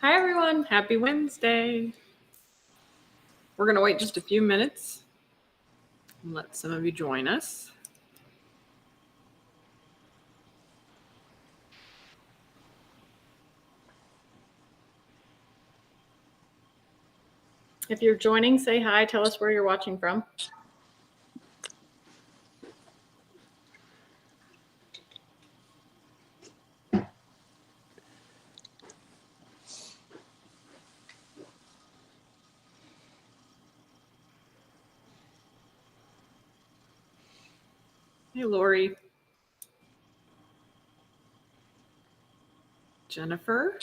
Hi everyone, happy Wednesday. We're going to wait just a few minutes and let some of you join us. If you're joining, say hi, tell us where you're watching from. Hey, Lori. Jennifer.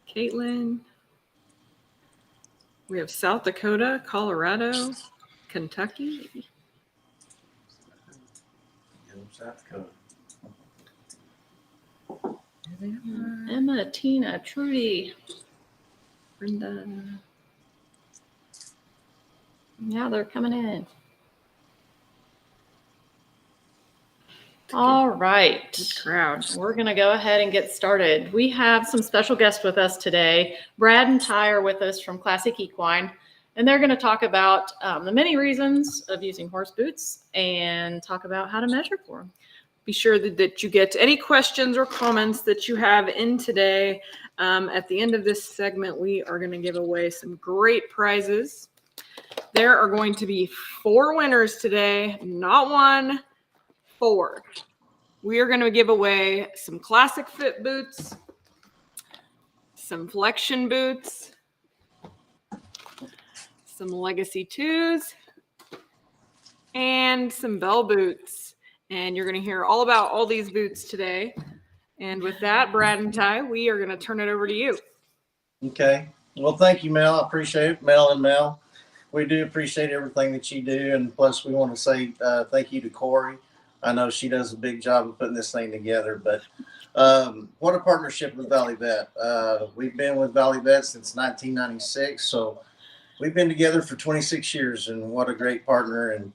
Caitlin. We have South Dakota, Colorado, Kentucky. South Dakota. Emma, Tina, Trudy, Brenda. Yeah, they're coming in. All right. Good crowd. We're going to go ahead and get started. We have some special guests with us today. Brad and Ty are with us from Classic Equine, and they're going to talk about the many reasons of using horse boots and talk about how to measure for them. Be sure that you get any questions or comments that you have in today. At the end of this segment, we are going to give away some great prizes. There are going to be 4 winners today, not 1. 4. We are going to give away some Classic Fit boots, some Flexion boots, some Legacy 2s, and some Bell boots. And you're going to hear all about all these boots today. And with that, Brad and Ty, we are going to turn it over to you. Okay. Well, thank you, Mel. I appreciate it, Mel and Mel. We do appreciate everything that you do. And plus, we want to say thank you to Corey. I know she does a big job of putting this thing together, but what a partnership with Valley Vet. We've been with Valley Vet since 1996, so we've been together for 26 years, and what a great partner. And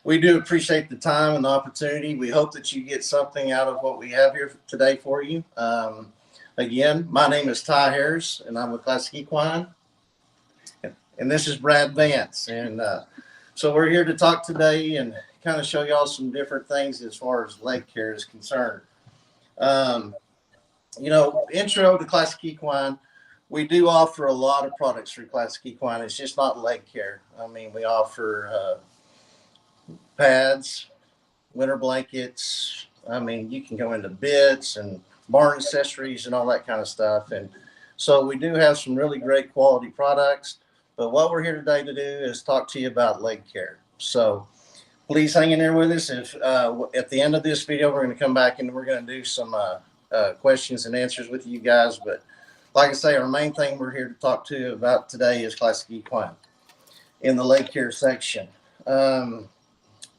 we do appreciate the time and the opportunity. We hope that you get something out of what we have here today for you. Again, my name is Ty Harris, and I'm with Classic Equine, and this is Brad Vance. And so we're here to talk today and kind of show y'all some different things as far as leg care is concerned. Intro to Classic Equine, we do offer a lot of products through Classic Equine. It's just not leg care. I mean, we offer pads, winter blankets. I mean, you can go into bits and barn accessories and all that kind of stuff. And so we do have some really great quality products. But what we're here today to do is talk to you about leg care. So please hang in there with us. If at the end of this video, we're going to come back and we're going to do some questions and answers with you guys. But like I say, our main thing we're here to talk to you about today is Classic Equine in the leg care section.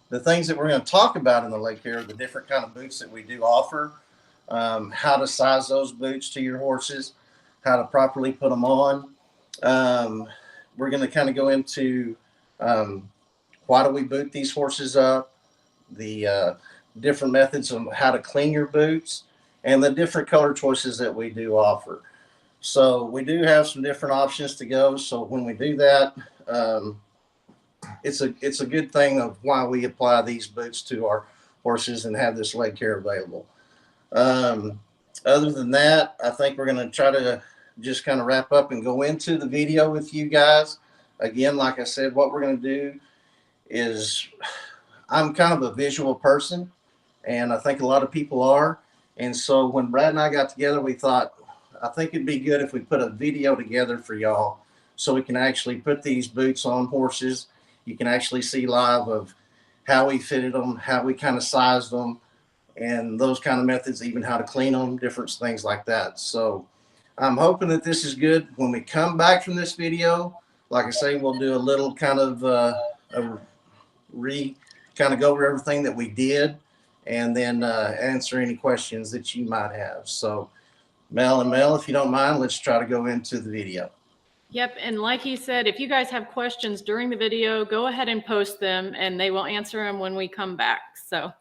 The things that we're going to talk about in the leg care are the different kind of boots that we do offer, how to size those boots to your horses, how to properly put them on. We're going to kind of go into why do we boot these horses up, the different methods of how to clean your boots, and the different color choices that we do offer. So we do have some different options to go. So when we do that, it's a good thing of why we apply these boots to our horses and have this leg care available. Other than that, I think we're going to try to just kind of wrap up and go into the video with you guys. Again, like I said, what we're going to do is I'm kind of a visual person, and I think a lot of people are. And so when Brad and I got together, we thought, I think it'd be good if we put a video together for y'all so we can actually put these boots on horses. You can actually see live of how we fitted them, how we kind of sized them, and those kind of methods, even how to clean them, different things like that. So I'm hoping that this is good. When we come back from this video, like I say, we'll do a little kind of go over everything that we did, and then answer any questions that you might have. So Mel, if you don't mind, let's try to go into the video. Yep, and like he said, if you guys have questions during the video, go ahead and post them and they will answer them when we come back. So,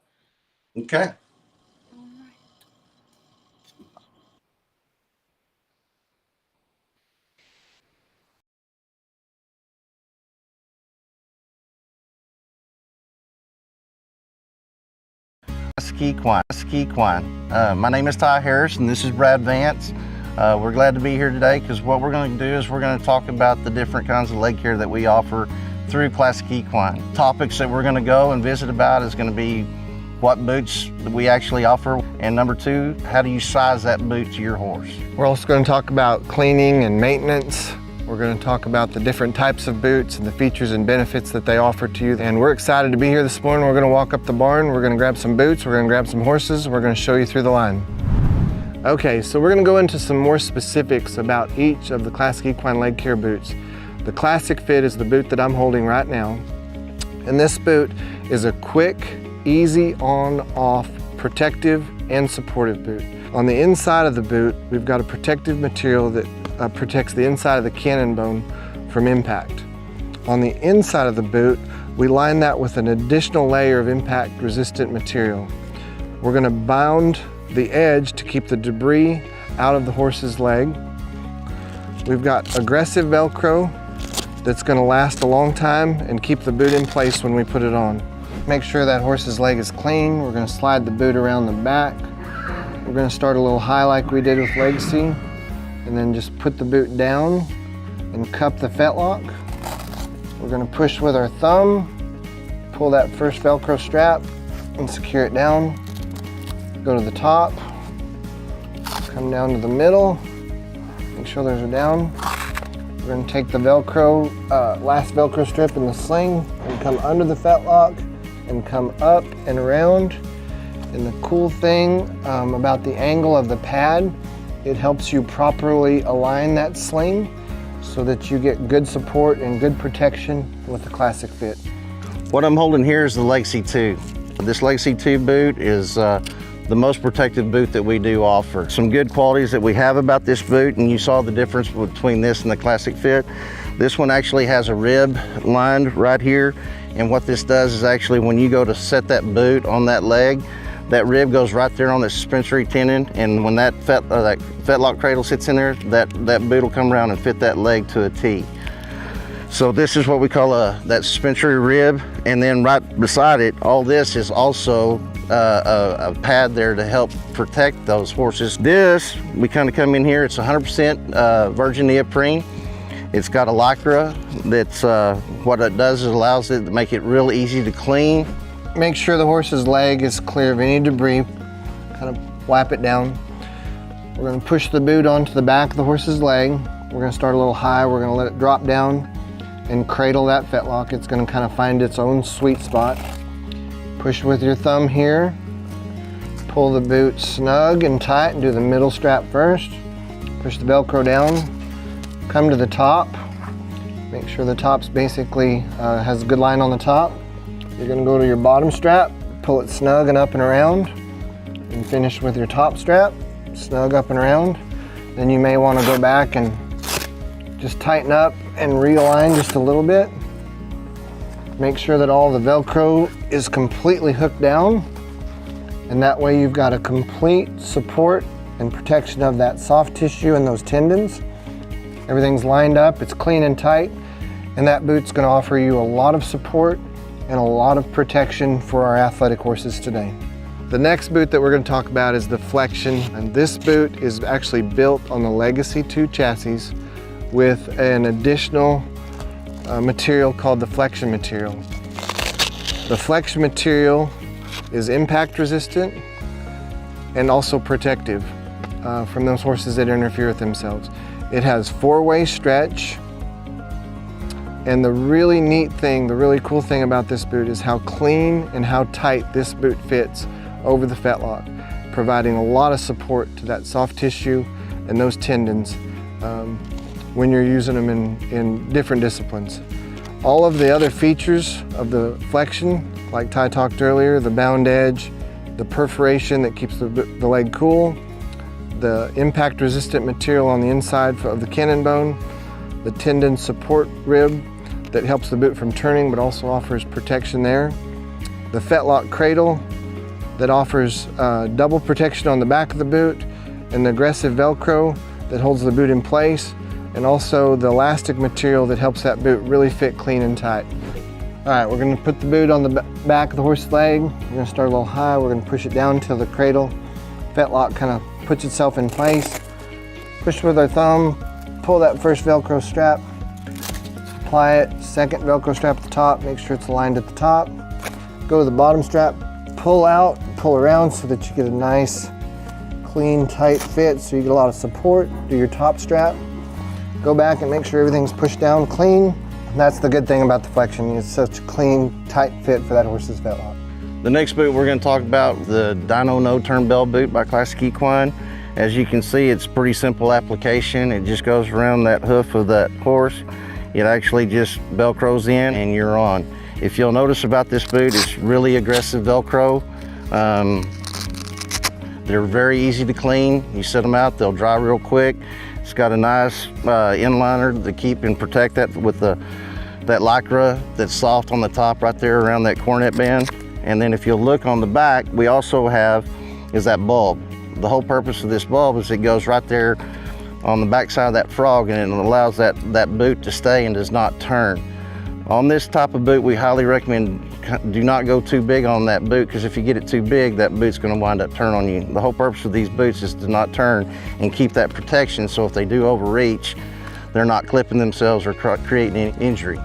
Okay. Classic Equine. My name is Ty Harris and this is Brad Vance. We're glad to be here today because what we're going to do is we're going to talk about the different kinds of leg care that we offer through Classic Equine. Topics that we're going to go and visit about is going to be what boots we actually offer, and number two, how do you size that boot to your horse. We're also going to talk about cleaning and maintenance. We're going to talk about the different types of boots and the features and benefits that they offer to you. And we're excited to be here this morning. We're going to walk up the barn, we're going to grab some boots, we're going to grab some horses, we're going to show you through the line. Okay, so we're going to go into some more specifics about each of the Classic Equine leg care boots. The Classic Fit is the boot that I'm holding right now. And this boot is a quick, easy on-off, protective and supportive boot. On the inside of the boot, we've got a protective material that protects the inside of the cannon bone from impact. On the inside of the boot, we line that with an additional layer of impact-resistant material. We're going to bound the edge to keep the debris out of the horse's leg. We've got aggressive Velcro that's going to last a long time and keep the boot in place when we put it on. Make sure that horse's leg is clean. We're going to slide the boot around the back. We're going to start a little high like we did with Legacy, and then just put the boot down and cup the fetlock. We're going to push with our thumb, pull that first Velcro strap and secure it down. Go to the top, come down to the middle, make sure those are down. We're going to take the Velcro, last Velcro strip in the sling and come under the fetlock and come up and around. And the cool thing about the angle of the pad, it helps you properly align that sling so that you get good support and good protection with the Classic Fit. What I'm holding here is the Legacy 2. This Legacy 2 boot is the most protective boot that we do offer. Some good qualities that we have about this boot, and you saw the difference between this and the Classic Fit. This one actually has a rib lined right here, and what this does is actually when you go to set that boot on that leg, that rib goes right there on the suspensory tendon, and when that fetlock cradle sits in there, that boot will come around and fit that leg to a T. So this is what we call that suspensory rib, and then right beside it, all this is also a pad there to help protect those horses. This, we kind of come in here, it's 100% virgin neoprene. It's got a lycra that's, what it does is allows it to make it real easy to clean. Make sure the horse's leg is clear of any debris. Kind of wipe it down. We're going to push the boot onto the back of the horse's leg. We're going to start a little high. We're going to let it drop down and cradle that fetlock. It's going to kind of find its own sweet spot. Push with your thumb here. Pull the boot snug and tight and do the middle strap first. Push the Velcro down. Come to the top. Make sure the top's basically has a good line on the top. You're going to go to your bottom strap, pull it snug and up and around, and finish with your top strap, snug up and around. Then you may want to go back and just tighten up and realign just a little bit. Make sure that all the Velcro is completely hooked down, and that way you've got a complete support and protection of that soft tissue and those tendons. Everything's lined up, it's clean and tight, and that boot's going to offer you a lot of support and a lot of protection for our athletic horses today. The next boot that we're going to talk about is the Flexion, and this boot is actually built on the Legacy 2 chassis with an additional material called the Flexion material. The Flexion material is impact resistant and also protective from those horses that interfere with themselves. It has four-way stretch. And the really neat thing, the really cool thing about this boot is how clean and how tight this boot fits over the fetlock, providing a lot of support to that soft tissue and those tendons when you're using them in different disciplines. All of the other features of the Flexion, like Ty talked earlier, the bound edge, the perforation that keeps the leg cool, the impact resistant material on the inside of the cannon bone, the tendon support rib that helps the boot from turning but also offers protection there. The fetlock cradle that offers double protection on the back of the boot, and the aggressive Velcro that holds the boot in place, and also the elastic material that helps that boot really fit clean and tight. All right, we're gonna put the boot on the back of the horse's leg. We're gonna start a little high. We're gonna push it down till the cradle fetlock kind of puts itself in place. Push with our thumb, pull that first Velcro strap, apply it, second Velcro strap at the top, make sure it's aligned at the top. Go to the bottom strap, pull out, pull around so that you get a nice, clean, tight fit so you get a lot of support. Do your top strap. Go back and make sure everything's pushed down clean. And that's the good thing about the Flexion. It's such a clean, tight fit for that horse's fetlock. The next boot we're going to talk about, the Dyno No Turn Bell boot by Classic Equine. As you can see, it's pretty simple application. It just goes around that hoof of that horse. It actually just Velcros in and you're on. If you'll notice about this boot, it's really aggressive Velcro. They're very easy to clean. You set them out, they'll dry real quick. It's got a nice inliner to keep and protect that with that Lycra that's soft on the top right there around that cornet band. And then if you'll look on the back, we also have is that bulb. The whole purpose of this bulb is it goes right there on the back side of that frog, and it allows that boot to stay and does not turn. On this type of boot, we highly recommend do not go too big on that boot, because if you get it too big, that boot's going to wind up turning on you. The whole purpose of these boots is to not turn and keep that protection, so if they do overreach, they're not clipping themselves or creating any injury.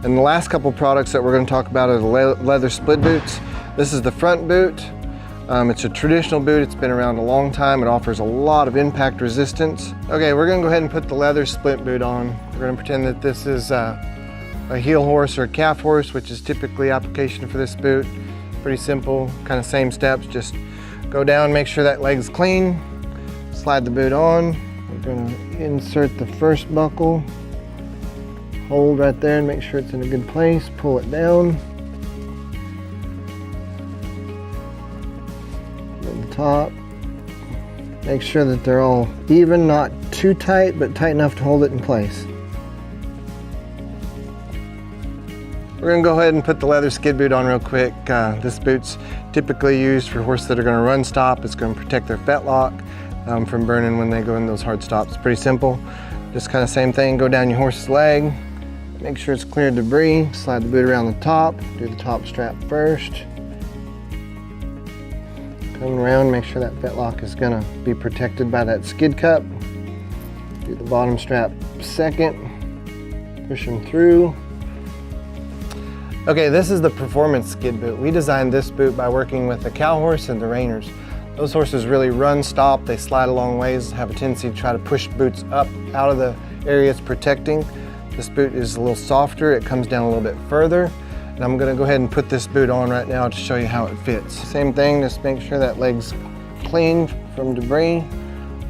And the last couple products that we're going to talk about are the leather split boots. This is the front boot. It's a traditional boot. It's been around a long time. It offers a lot of impact resistance. Okay, we're going to go ahead and put the leather split boot on. We're going to pretend that this is a heel horse or a calf horse, which is typically application for this boot. Pretty simple, kind of same steps. Just go down, make sure that leg's clean, slide the boot on. We're going to insert the first buckle, hold right there and make sure it's in a good place, pull it down. At the top, make sure that they're all even, not too tight, but tight enough to hold it in place. We're going to go ahead and put the leather skid boot on real quick. This boot's typically used for horses that are going to run stop. It's going to protect their fetlock from burning when they go in those hard stops. Pretty simple. Just kind of same thing, go down your horse's leg, make sure it's clear of debris, slide the boot around the top, do the top strap first. Coming around, make sure that fetlock is going to be protected by that skid cup. Do the bottom strap second, push them through. Okay, this is the performance skid boot. We designed this boot by working with the cow horse and the reiners. Those horses really run stop, they slide a long ways, have a tendency to try to push boots up out of the area it's protecting. This boot is a little softer, it comes down a little bit further. And I'm gonna go ahead and put this boot on right now to show you how it fits. Same thing, just make sure that leg's clean from debris.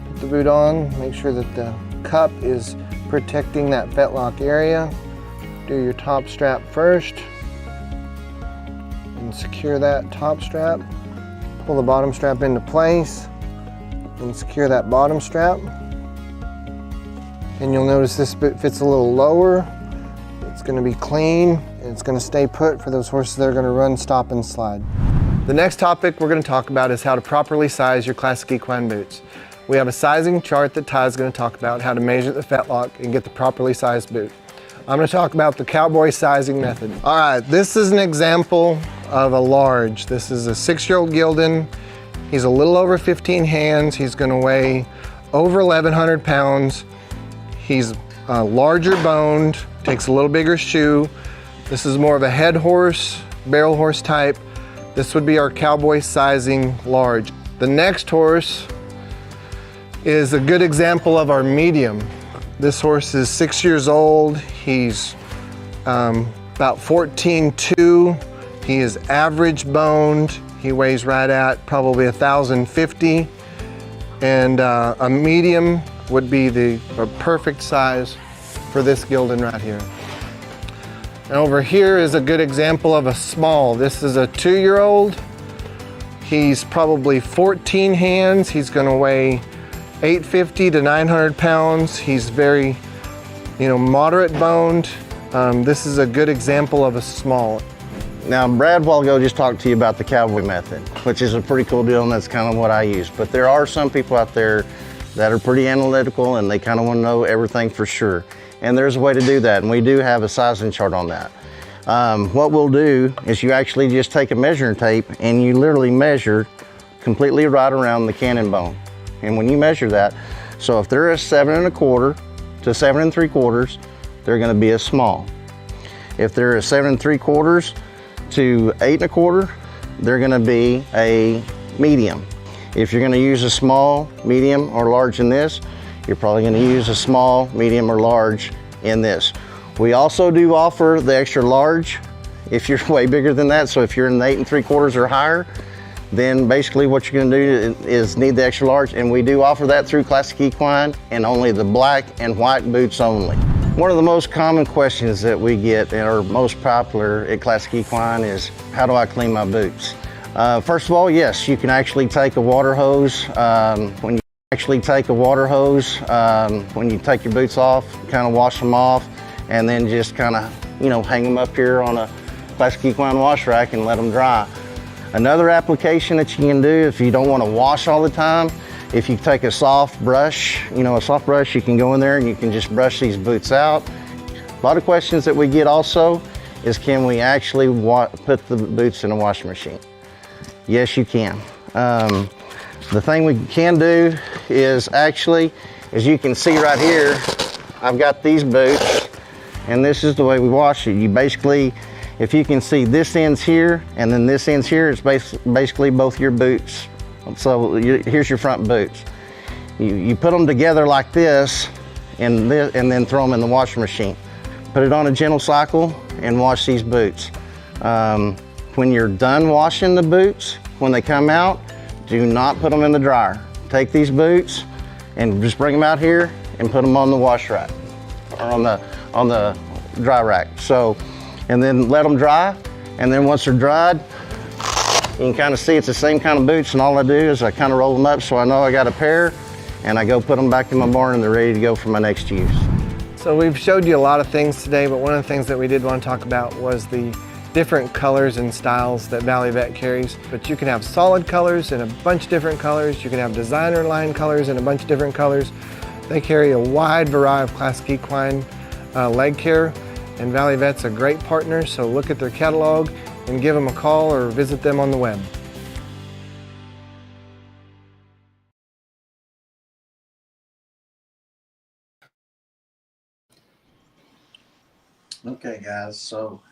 Put the boot on, make sure that the cup is protecting that fetlock area. Do your top strap first. And secure that top strap. Pull the bottom strap into place and secure that bottom strap. And you'll notice this boot fits a little lower. It's going to be clean and it's going to stay put for those horses that are going to run, stop, and slide. The next topic we're going to talk about is how to properly size your Classic Equine boots. We have a sizing chart that Ty's going to talk about how to measure the fetlock and get the properly sized boot. I'm going to talk about the cowboy sizing method. All right, this is an example of a large. This is a 6-year-old Gildan. He's a little over 15 hands. He's going to weigh over 1,100 pounds. He's larger boned, takes a little bigger shoe. This is more of a head horse, barrel horse type. This would be our cowboy sizing large. The next horse is a good example of our medium. This horse is 6 years old. He's about 14.2. He is average boned. He weighs right at probably 1,050. And a medium would be the perfect size for this Gildan right here. And over here is a good example of a small. This is a 2-year-old. He's probably 14 hands. He's going to weigh 850 to 900 pounds. He's very You know, moderate boned, this is a good example of a small. Now, Brad, a while ago, just talked to you about the cowboy method, which is a pretty cool deal, and that's kind of what I use. But there are some people out there that are pretty analytical, and they kind of want to know everything for sure. And there's a way to do that, and we do have a sizing chart on that. What we'll do is you actually just take a measuring tape, and you literally measure completely right around the cannon bone. And when you measure that, so if they're a 7 1/4 to 7 3/4, they're going to be a small. If they're a 7 3/4 to 8 1/4, they're going to be a medium. If you're going to use a small, medium, or large in this, you're probably going to use a small, medium, or large in this. We also do offer the extra large if you're way bigger than that. So if you're in the 8 3/4 or higher, then basically what you're going to do is need the extra large, and we do offer that through Classic Equine, and only the black and white boots only. One of the most common questions that we get and are most popular at Classic Equine is, how do I clean my boots? First of all, yes, you can actually take a water hose. When you take your boots off, kind of wash them off, and then just kind of, you know, hang them up here on a Classic Equine wash rack and let them dry. Another application that you can do if you don't want to wash all the time, if you take a soft brush, you can go in there and you can just brush these boots out. A lot of questions that we get also is, can we actually put the boots in a washing machine? Yes, you can. The thing we can do is actually, as you can see right here, I've got these boots, and this is the way we wash it. You basically, if you can see, this ends here and then this ends here, it's basically both your boots. So here's your front boots. You put them together like this and then throw them in the washing machine. Put it on a gentle cycle and wash these boots. When you're done washing the boots, when they come out, do not put them in the dryer. Take these boots and just bring them out here and put them on the wash rack or on the dry rack. So, and then let them dry. And then once they're dried, you can kind of see it's the same kind of boots, and all I do is I kind of roll them up so I know I got a pair, and I go put them back in my barn and they're ready to go for my next use. So we've showed you a lot of things today, but one of the things that we did want to talk about was the different colors and styles that Valley Vet carries. But you can have solid colors in a bunch of different colors. You can have designer line colors in a bunch of different colors. They carry a wide variety of Classic Equine leg care, and Valley Vet's a great partner, so look at their catalog and give them a call or visit them on the web. Okay, guys, so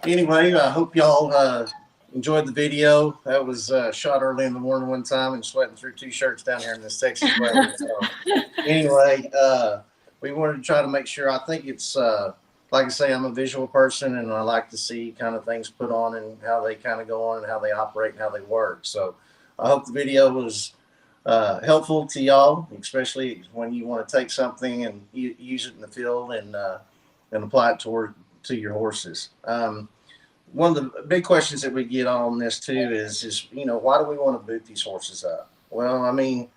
anyway, I hope y'all enjoyed the video. That was shot early in the morning one time and sweating through 2 shirts down here in this Texas weather. So anyway, we wanted to try to make sure, I think it's, like I say, I'm a visual person, and I like to see kind of things put on and how they kind of go on and how they operate and how they work. So I hope the video was helpful to y'all, especially when you want to take something and use it in the field and apply it to your horses. One of the big questions that we get on this too is, you know, why do we want to boot these horses up? Well, I mean,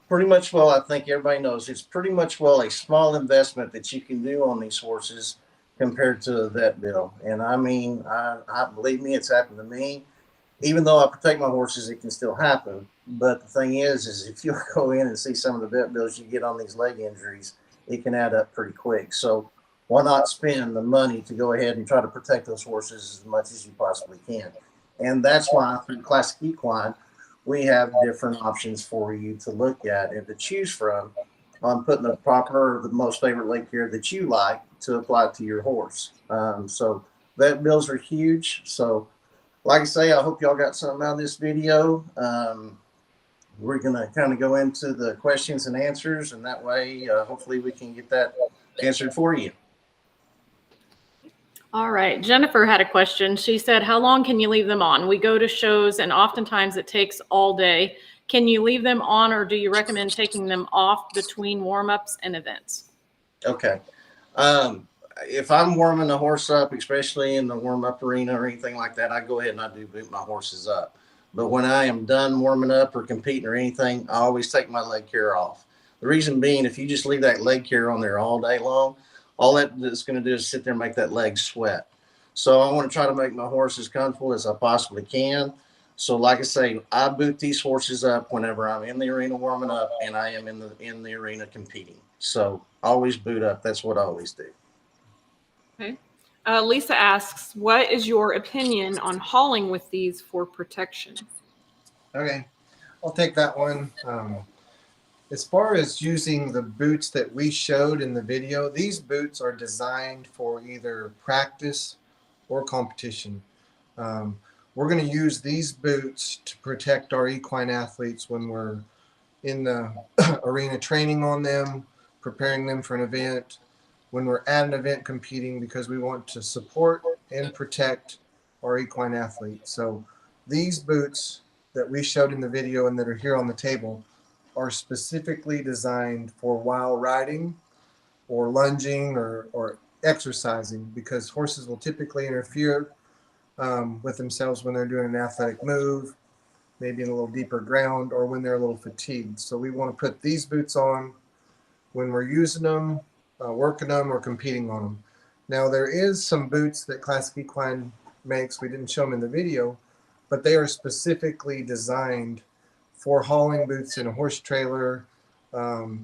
pretty much, well, I think everybody knows it's pretty much, well, a small investment that you can do on these horses compared to a vet bill. And I mean, I believe me, it's happened to me. Even though I protect my horses, it can still happen. But the thing is if you go in and see some of the vet bills you get on these leg injuries, it can add up pretty quick. So why not spend the money to go ahead and try to protect those horses as much as you possibly can? And that's why through Classic Equine, we have different options for you to look at and to choose from on putting the proper or the most favorite leg care that you like to apply to your horse. So vet bills are huge. So like I say, I hope y'all got something out of this video. We're going to kind of go into the questions and answers, and that way, hopefully we can get that answered for you. All right. Jennifer had a question. She said, how long can you leave them on? We go to shows and oftentimes it takes all day. Can you leave them on, or do you recommend taking them off between warm-ups and events? Okay. If I'm warming the horse up, especially in the warm-up arena or anything like that, I go ahead and I do boot my horses up. But when I am done warming up or competing or anything, I always take my leg care off. The reason being, if you just leave that leg carrier on there all day long, all that it's going to do is sit there and make that leg sweat. So I want to try to make my horse as comfortable as I possibly can. So like I say, I boot these horses up whenever I'm in the arena warming up and I am in the arena competing. So always boot up. That's what I always do. Okay. Lisa asks, what is your opinion on hauling with these for protection? Okay, I'll take that one. As far as using the boots that we showed in the video, these boots are designed for either practice or competition. We're going to use these boots to protect our equine athletes when we're in the arena training on them, preparing them for an event, when we're at an event competing, because we want to support and protect our equine athletes. So these boots that we showed in the video and that are here on the table are specifically designed for while riding or lunging or exercising, because horses will typically interfere with themselves when they're doing an athletic move, maybe in a little deeper ground, or when they're a little fatigued. So we want to put these boots on when we're using them, working them, or competing on them. Now, there is some boots that Classic Equine makes. We didn't show them in the video, but they are specifically designed for hauling boots in a horse trailer,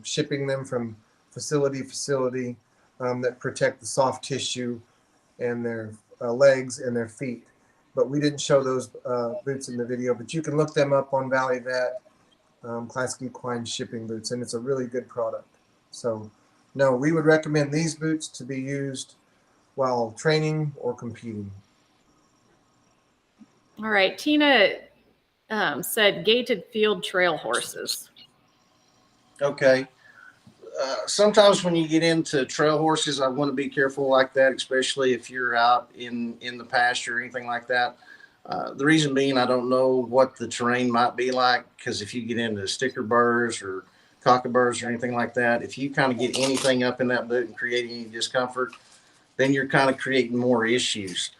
shipping them from facility to facility, that protect the soft tissue and their legs and their feet. But we didn't show those boots in the video, but you can look them up on Valley Vet, Classic Equine shipping boots, and it's a really good product. So no, we would recommend these boots to be used while training or competing. All right. Tina said gated field trail horses. Okay. Sometimes when you get into trail horses, I want to be careful like that, especially if you're out in the pasture or anything like that. The reason being, I don't know what the terrain might be like, because if you get into sticker burrs or cockaburs or anything like that, if you kind of get anything up in that boot and create any discomfort, then you're kind of creating more issues.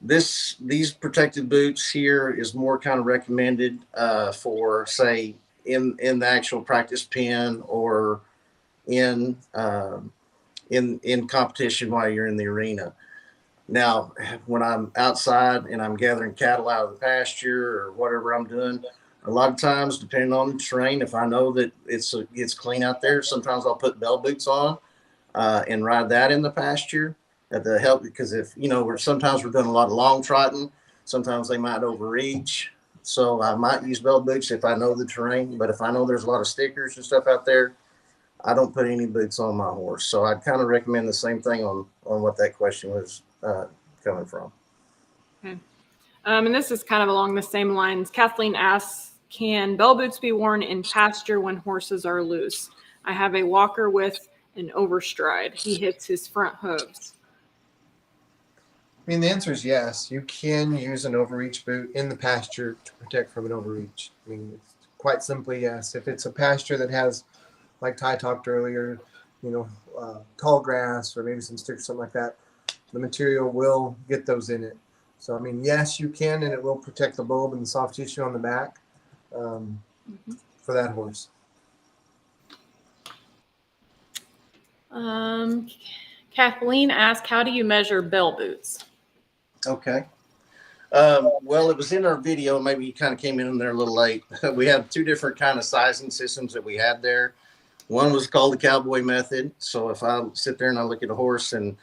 These protected boots here is more kind of recommended for, say, in the actual practice pen or in competition while you're in the arena. Now, when I'm outside and I'm gathering cattle out of the pasture or whatever I'm doing, a lot of times, depending on the terrain, if I know that it's clean out there, sometimes I'll put bell boots on and ride that in the pasture to help, because if sometimes we're doing a lot of long trotting, sometimes they might overreach. So I might use bell boots if I know the terrain, but if I know there's a lot of stickers and stuff out there, I don't put any boots on my horse. So I'd kind of recommend the same thing on what that question was coming from. Okay. And this is kind of along the same lines. Kathleen asks, can bell boots be worn in pasture when horses are loose? I have a walker with an overstride. He hits his front hooves. I mean, the answer is yes. You can use an overreach boot in the pasture to protect from an overreach. I mean, it's quite simply yes. If it's a pasture that has, like Ty talked earlier, tall grass or maybe some sticks, something like that, the material will get those in it. So, I mean, yes, you can, and it will protect the bulb and the soft tissue on the back for that horse. Kathleen asked, how do you measure bell boots? Okay. Well, it was in our video. Maybe you kind of came in there a little late. We have two different kind of sizing systems that we had there. One was called the cowboy method. So if I sit there and I look at a horse and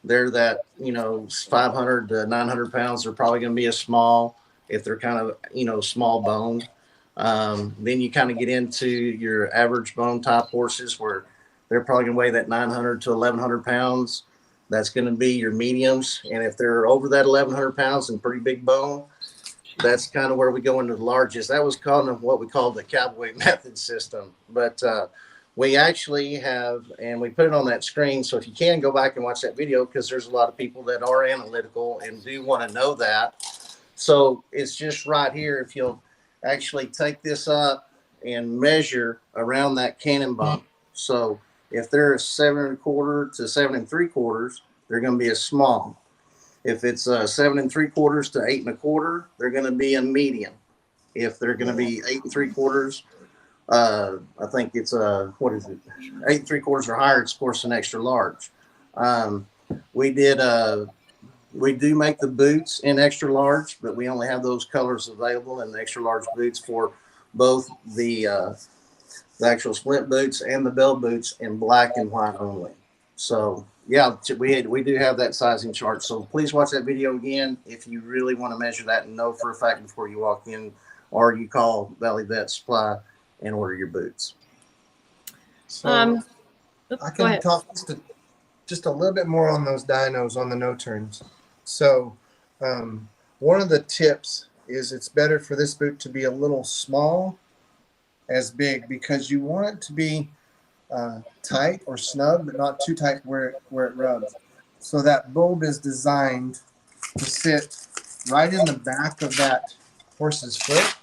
they're that, 500 to 900 pounds, they're probably going to be a small, if they're kind of, small bone. Then you kind of get into your average bone type horses where they're probably going to weigh that 900 to 1100 pounds. That's going to be your mediums. And if they're over that 1100 pounds and pretty big bone, that's kind of where we go into the largest. That was kind of what we call the cowboy method system. But we actually have, and we put it on that screen. So if you can go back and watch that video, because there's a lot of people that are analytical and do want to know that. So it's just right here. If you'll actually take this up and measure around that cannon bone. So if they're 7 1/4 to 7 3/4, they're going to be a small. If it's 7 3/4 to 8 1/4, they're going to be a medium. If they're going to be 8 3/4 I think it's what is it, 8 3/4 or higher. It's of course an extra large. Um, we did we do make the boots in extra large, but we only have those colors available in the extra large boots for both the actual splint boots and the bell boots in black and white only. So yeah, we do have that sizing chart. So please watch that video again if you really want to measure that and know for a fact before you walk in, or you call Valley Vet Supply and order your boots. So Oops, I go can ahead. talk just a little bit more on those dynos on the no turns. So one of the tips is it's better for this boot to be a little small as big, because you want it to be tight or snug, but not too tight where it rubs. So that bulb is designed to sit right in the back of that horse's foot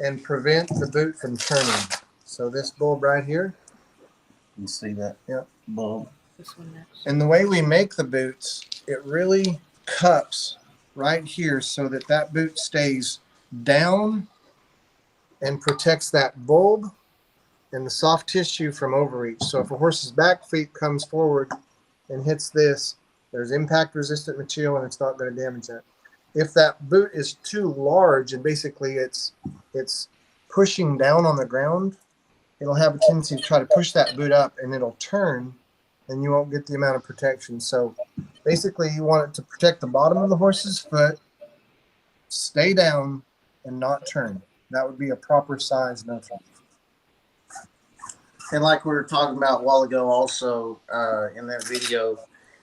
and prevent the boot from turning. So this bulb right here. You see that? Yeah. Bulb. This one next. And the way we make the boots, it really cups right here so that that boot stays down and protects that bulb and the soft tissue from overreach. So if a horse's back feet comes forward and hits this, there's impact resistant material and it's not going to damage that. If that boot is too large and basically it's pushing down on the ground, it'll have a tendency to try to push that boot up and it'll turn and you won't get the amount of protection. So basically you want it to protect the bottom of the horse's foot, stay down, and not turn. That would be a proper size no turn. And like we were talking about a while ago, also in that video,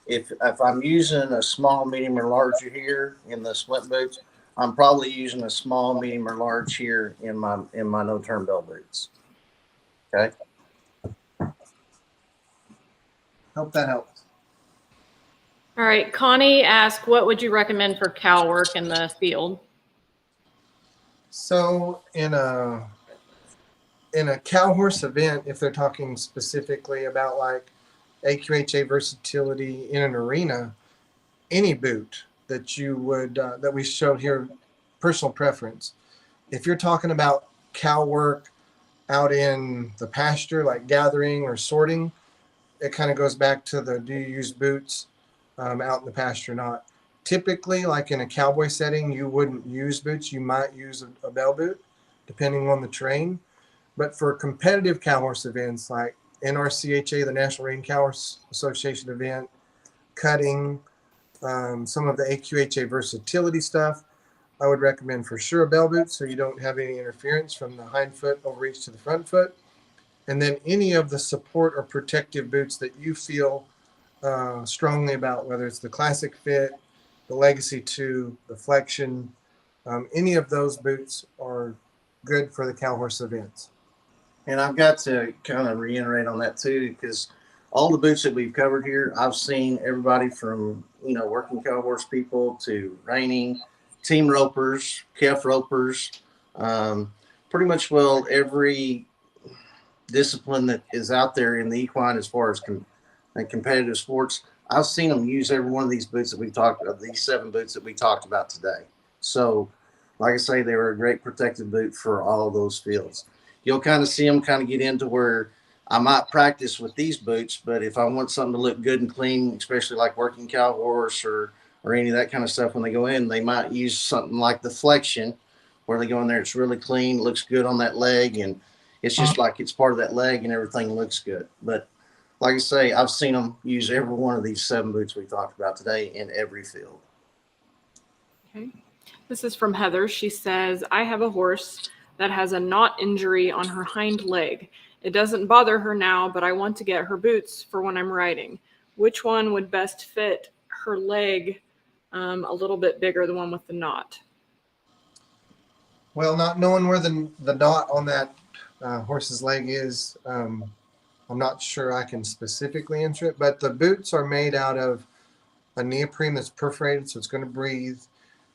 if I'm using a small, medium, or large here in the splint boots, I'm probably using a small, medium, or large here in my no turn bell boots. Okay. Hope that helps. All right, Connie asked, what would you recommend for cow work in the field? So in a cow horse event, if they're talking specifically about like AQHA versatility in an arena, any boot that you would that we showed here, personal preference. If you're talking about cow work out in the pasture, like gathering or sorting, it kind of goes back to the do you use boots out in the pasture or not. Typically, like in a cowboy setting, you wouldn't use boots. You might use a bell boot, depending on the terrain. But for competitive cow horse events like NRCHA, the National Range Cow Horse Association event, cutting, some of the AQHA versatility stuff, I would recommend for sure a bell boot so you don't have any interference from the hind foot overreach to the front foot. And then any of the support or protective boots that you feel strongly about, whether it's the Classic Fit, the Legacy 2, the Flexion, any of those boots are good for the cow horse events. And I've got to kind of reiterate on that too, because all the boots that we've covered here, I've seen everybody from, working cow horse people to reining, team ropers, calf ropers, pretty much, well, every discipline that is out there in the equine as far as competitive sports. I've seen them use every one of these boots that we talked about, these 7 boots that we talked about today. So, like I say, they were a great protective boot for all of those fields. You'll kind of see them kind of get into where I might practice with these boots, but if I want something to look good and clean, especially like working cow horse or any of that kind of stuff, when they go in, they might use something like the Flexion, where they go in there, it's really clean, looks good on that leg, and it's just like it's part of that leg and everything looks good. But like I say, I've seen them use every one of these 7 boots we talked about today in every field. Okay. This is from Heather. She says, I have a horse that has a knot injury on her hind leg. It doesn't bother her now, but I want to get her boots for when I'm riding. Which one would best fit her leg a little bit bigger, the one with the knot? Well, not knowing where the knot on that horse's leg is, I'm not sure I can specifically answer it, but the boots are made out of a neoprene that's perforated, so it's going to breathe,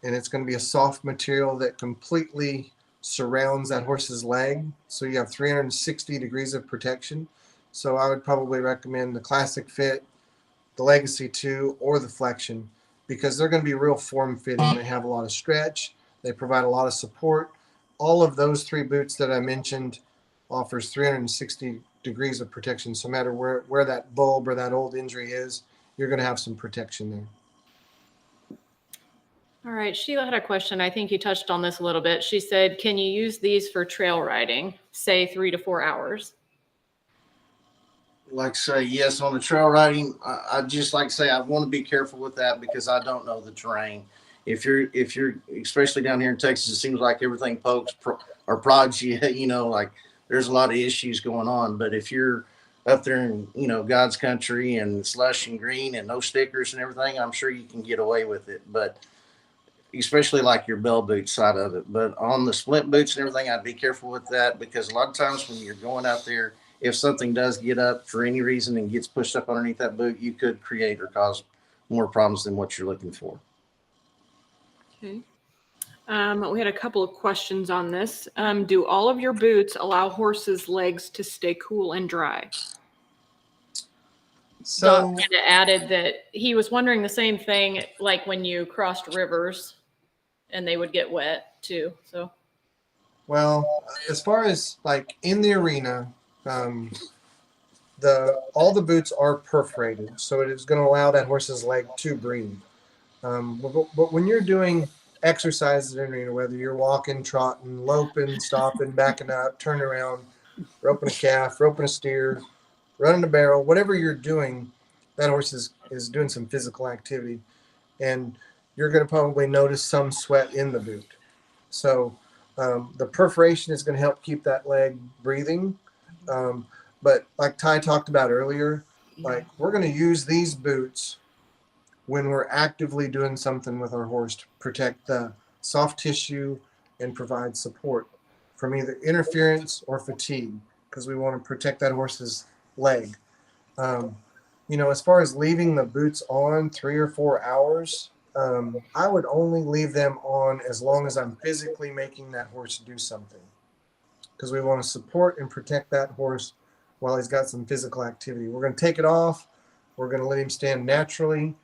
and it's going to be a soft material that completely surrounds that horse's leg. So you have 360 degrees of protection. So I would probably recommend the Classic Fit, the Legacy 2, or the Flexion, because they're going to be real form fitting. They have a lot of stretch. They provide a lot of support, all of those 3 boots that I mentioned offers 360 degrees of protection. So no matter where that bulb or that old injury is, you're going to have some protection there. All right, Sheila had a question. I think you touched on this a little bit. She said, can you use these for trail riding, say 3 to 4 hours? Like I say, yes, on the trail riding, I just like to say I want to be careful with that because I don't know the terrain. If you're especially down here in Texas, it seems like everything pokes or prods you. You know, like there's a lot of issues going on. But if you're up there in God's country and it's lush and green and no stickers and everything, I'm sure you can get away with it. But especially like your bell boot side of it. But on the splint boots and everything, I'd be careful with that because a lot of times when you're going out there, if something does get up for any reason and gets pushed up underneath that boot, you could create or cause more problems than what you're looking for. Okay. We had a couple of questions on this. Do all of your boots allow horses' legs to stay cool and dry? So Doc kind of added that he was wondering the same thing, like when you crossed rivers and they would get wet too. So, well, as far as like in the arena, all the boots are perforated, so it is going to allow that horse's leg to breathe. But when you're doing exercises in the arena, whether you're walking, trotting, loping, stopping, backing up, turning around, roping a calf, roping a steer, running a barrel, whatever you're doing, that horse is doing some physical activity, and you're going to probably notice some sweat in the boot. So the perforation is going to help keep that leg breathing. But like Ty talked about earlier, like we're going to use these boots when we're actively doing something with our horse to protect the soft tissue and provide support from either interference or fatigue, because we want to protect that horse's leg. As far as leaving the boots on 3 or 4 hours, I would only leave them on as long as I'm physically making that horse do something, because we want to support and protect that horse while he's got some physical activity. We're going to take it off. We're going to let him stand naturally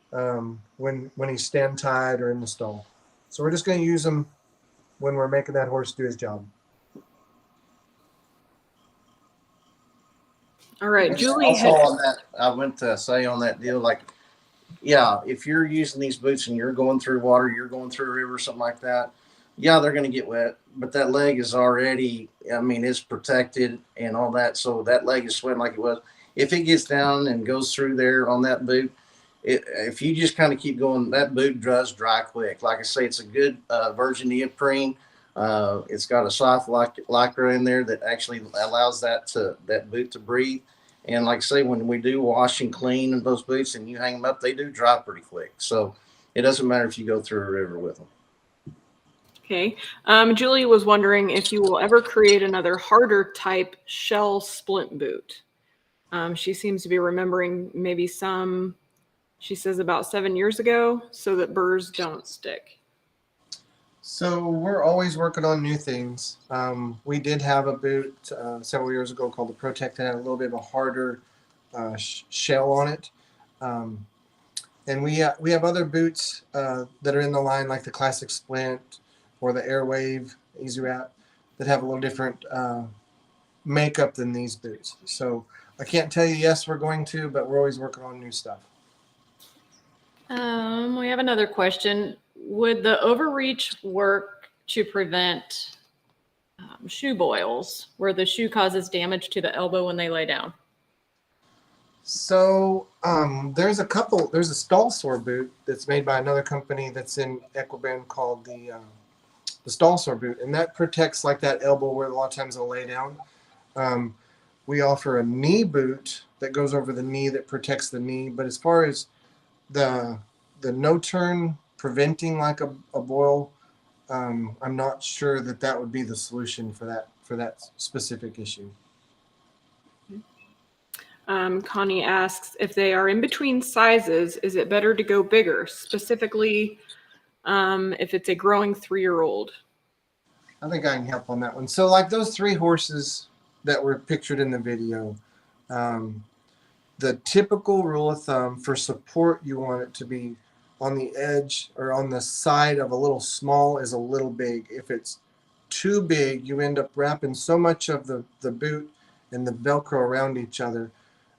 when he's stand tied or in the stall. So we're just going to use them when we're making that horse do his job. All right, Julie. Also on that, I went to say on that deal, like, yeah, if you're using these boots and you're going through water, you're going through a river, something like that, yeah, they're going to get wet, but that leg is already, it's protected and all that. So that leg is sweating like it was. If it gets down and goes through there on that boot, if you just kind of keep going, that boot does dry quick. Like I say, it's a good virgin neoprene. It's got a soft lycra in there that actually allows that boot to breathe. And like I say, when we do wash and clean those boots and you hang them up, they do dry pretty quick. So it doesn't matter if you go through a river with them. Okay. Julie was wondering if you will ever create another harder type shell splint boot. She seems to be remembering maybe some, she says about 7 years ago, so that burrs don't stick. So we're always working on new things. We did have a boot several years ago called the Protect that had a little bit of a harder shell on it. And we have other boots that are in the line, like the Classic Splint or the Airwave Easy Wrap, that have a little different makeup than these boots. So I can't tell you yes, we're going to, but we're always working on new stuff. we have another question. Would the overreach work to prevent shoe boils, where the shoe causes damage to the elbow when they lay down? So there's a stall sore boot that's made by another company that's in Equiband called the stall sore boot, and that protects like that elbow where a lot of times they'll lay down. We offer a knee boot that goes over the knee that protects the knee, but as far as the no turn preventing like a boil, I'm not sure that would be the solution for that specific issue. Connie asks, if they are in between sizes, is it better to go bigger, specifically if it's a growing 3-year-old? I think I can help on that one. So like those 3 horses that were pictured in the video, the typical rule of thumb for support, you want it to be on the edge or on the side of a little small is a little big. If it's too big, you end up wrapping so much of the boot and the Velcro around each other.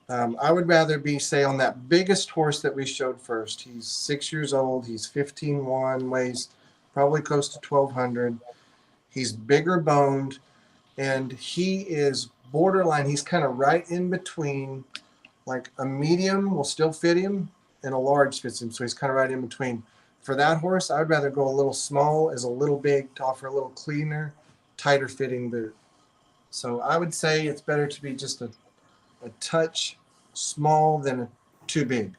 I would rather be, say, on that biggest horse that we showed first. He's 6 years old. He's 15.1, weighs probably close to 1,200. He's bigger boned, and he is borderline. He's kind of right in between, like a medium will still fit him and a large fits him. So he's kind of right in between. For that horse, I'd rather go a little small as a little big to offer a little cleaner, tighter fitting boot. So I would say it's better to be just a touch small than too big.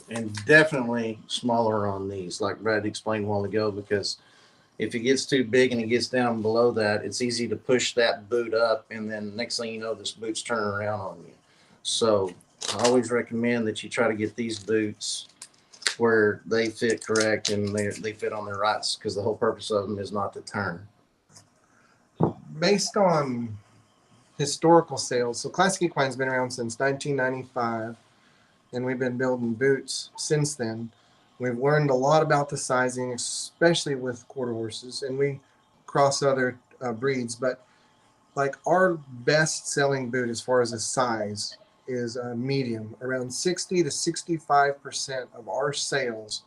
And definitely smaller on these, like Brad explained a while ago, because if it gets too big and it gets down below that, it's easy to push that boot up, and then next thing you know, this boot's turning around on you. So I always recommend that you try to get these boots where they fit correct and they fit on their rights, because the whole purpose of them is not to turn. Based on historical sales, so Classic Equine's been around since 1995, and we've been building boots since then. We've learned a lot about the sizing, especially with quarter horses, and we cross other breeds. But like our best selling boot as far as a size is a medium. Around 60 to 65% of our sales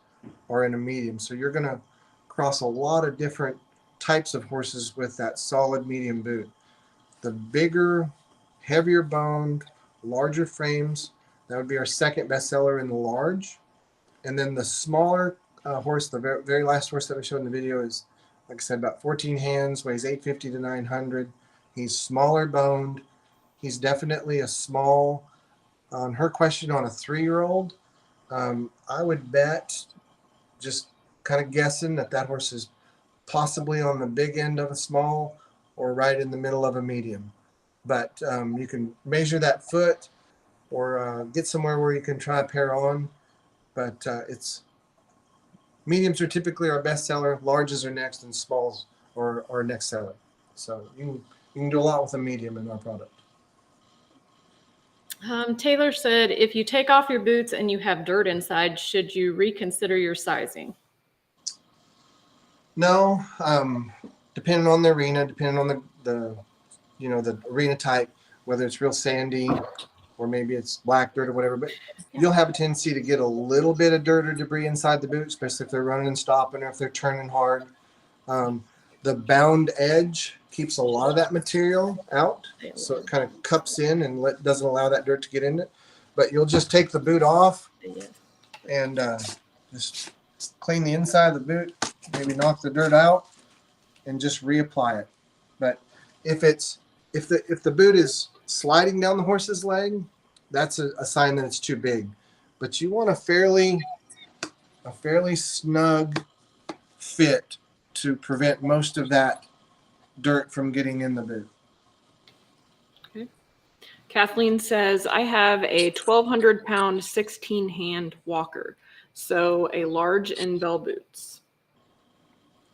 are in a medium. So you're going to cross a lot of different types of horses with that solid medium boot. The bigger, heavier boned, larger frames, that would be our second bestseller in the large. And then the smaller horse, the very last horse that we showed in the video, is, like I said, about 14 hands, weighs 850 to 900. He's smaller boned. He's definitely a small. On her question on a 3-year-old, I would bet, just kind of guessing, that horse is possibly on the big end of a small or right in the middle of a medium. But you can measure that foot or get somewhere where you can try a pair on. But mediums are typically our best seller, larges are next, and smalls are our next seller. So you can do a lot with a medium in our product. Taylor said, if you take off your boots and you have dirt inside, should you reconsider your sizing? No, depending on the arena, depending on the arena type, whether it's real sandy or maybe it's black dirt or whatever, but you'll have a tendency to get a little bit of dirt or debris inside the boot, especially if they're running and stopping or if they're turning hard. The bound edge keeps a lot of that material out, so it kind of cups in and doesn't allow that dirt to get in it. But you'll just take the boot off and just clean the inside of the boot, maybe knock the dirt out, and just reapply it. But if the boot is sliding down the horse's leg, that's a sign that it's too big. But you want a fairly snug fit to prevent most of that dirt from getting in the boot. Okay. Kathleen says, I have a 1,200-pound 16-hand walker, so a large in bell boots.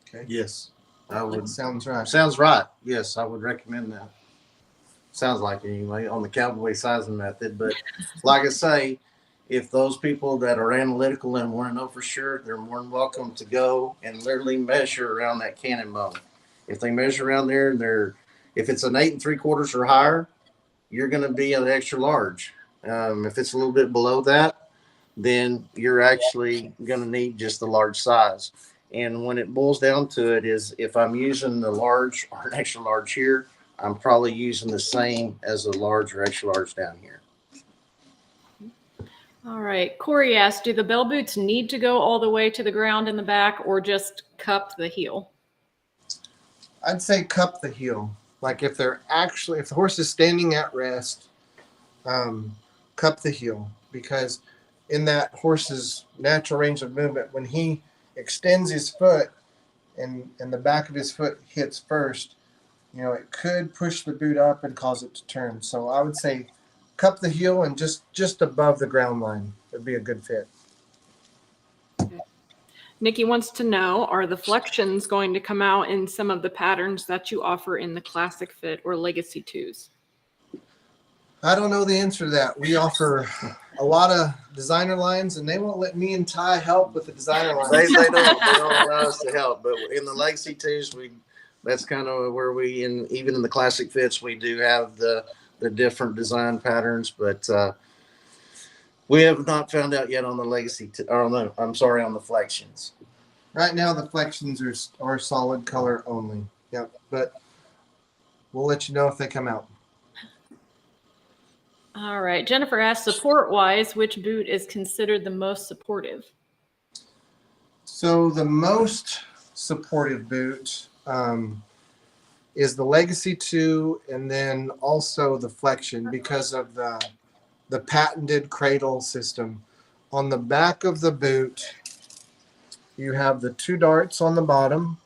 Okay. Yes, I would. Sounds right. Sounds right. Yes, I would recommend that. Sounds like it anyway on the cowboy sizing method. But like I say, if those people that are analytical and want to know for sure, they're more than welcome to go and literally measure around that cannon bone. If they measure around there, if it's an 8 3/4 or higher, you're going to be an extra large. If it's a little bit below that, then you're actually going to need just the large size. And when it boils down to it is, if I'm using the large or an extra large here, I'm probably using the same as the large or extra large down here. All right. Corey asked, do the bell boots need to go all the way to the ground in the back or just cup the heel? I'd say cup the heel. Like if the horse is standing at rest, cup the heel, because in that horse's natural range of movement, when he extends his foot and the back of his foot hits first, it could push the boot up and cause it to turn. So I would say cup the heel and just above the ground line would be a good fit. Nikki wants to know, are the Flexions going to come out in some of the patterns that you offer in the Classic Fit or Legacy 2s? I don't know the answer to that. We offer a lot of designer lines, and they won't let me and Ty help with the designer lines. They don't allow us to help, but in the Legacy 2s, that's kind of where we, and even in the classic fits, we do have the different design patterns, but we have not found out yet on the or on the, I'm sorry, on the flexions. Right now, the flexions are solid color only. Yep, but we'll let you know if they come out. All right. Jennifer asked, support-wise, which boot is considered the most supportive? So the most supportive boot is the Legacy 2, and then also the Flexion because of the patented cradle system. On the back of the boot, you have the 2 darts on the bottom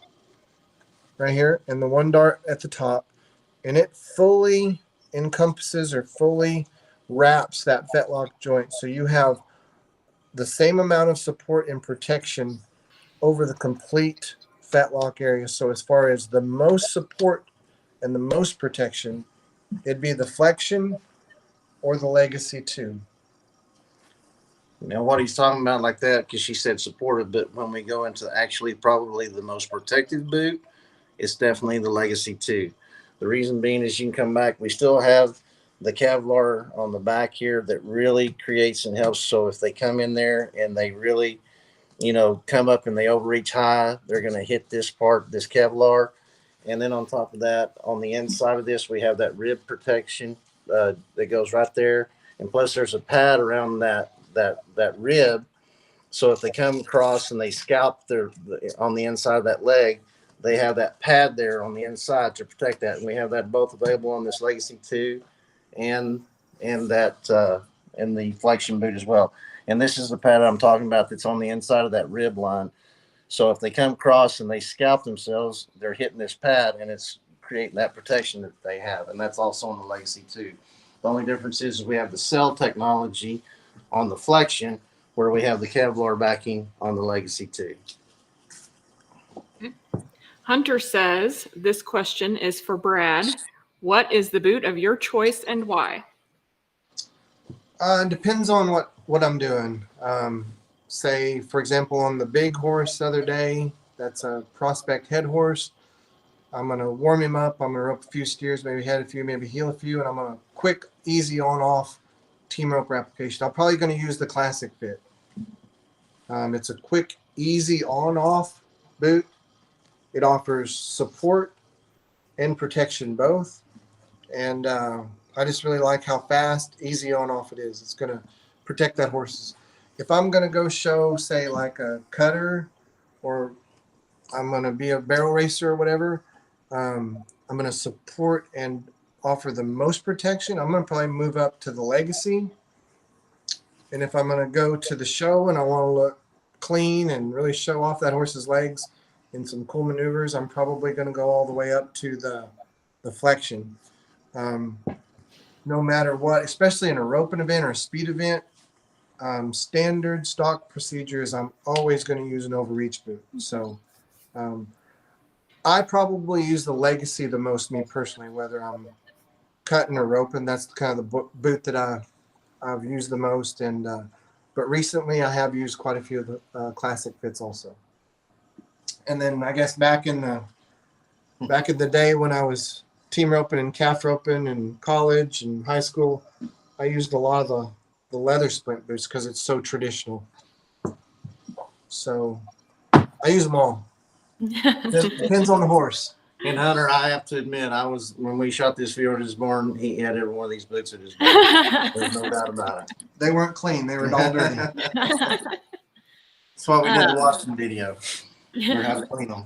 right here and the 1 dart at the top, and it fully encompasses or fully wraps that fetlock joint. So you have the same amount of support and protection over the complete fetlock area. So as far as the most support and the most protection, it'd be the Flexion or the Legacy 2. Now, what he's talking about like that, because she said supportive, but when we go into actually probably the most protective boot, it's definitely the Legacy 2. The reason being is you can come back. We still have the Kevlar on the back here that really creates and helps. So if they come in there and they really, come up and they overreach high, they're going to hit this part, this Kevlar. And then on top of that, on the inside of this, we have that rib protection that goes right there. And plus there's a pad around that rib. So if they come across and they scalp on the inside of that leg, they have that pad there on the inside to protect that. And we have that both available on this Legacy 2 and that and the Flexion boot as well. And this is the pad I'm talking about that's on the inside of that rib line. So if they come across and they scalp themselves, they're hitting this pad and it's creating that protection that they have. And that's also on the Legacy 2. The only difference is we have the cell technology on the Flexion, where we have the Kevlar backing on the Legacy 2. Hunter says, this question is for Brad. What is the boot of your choice and why? Depends on what I'm doing. Say, for example, on the big horse the other day, that's a prospect head horse. I'm going to warm him up. I'm going to rope a few steers, maybe head a few, maybe heel a few, and I'm going to quick, easy on-off team roper application. I'm probably going to use the Classic Fit. It's a quick, easy on-off boot. It offers support and protection both. And I just really like how fast, easy on-off it is. It's going to protect that horse's. If I'm going to go show, say, like a cutter, or I'm going to be a barrel racer or whatever, I'm going to support and offer the most protection. I'm going to probably move up to the Legacy. And if I'm going to go to the show and I want to look clean and really show off that horse's legs in some cool maneuvers, I'm probably going to go all the way up to the Flexion. No matter what, especially in a roping event or a speed event, standard stock procedures, I'm always going to use an overreach boot. So I probably use the Legacy the most, me personally, whether I'm cutting or roping. That's kind of the boot that I've used the most. And but recently I have used quite a few of the Classic Fits also. And then I guess back in the day when I was team roping and calf roping in college and high school, I used a lot of the leather splint boots because it's so traditional. So I use them all. Depends on the horse. And Hunter, I have to admit, when we shot this video at his barn, he had every one of these boots at his barn. There's no doubt about it. They weren't clean. They were all dirty. That's why we did the Washington video. We're how to clean them.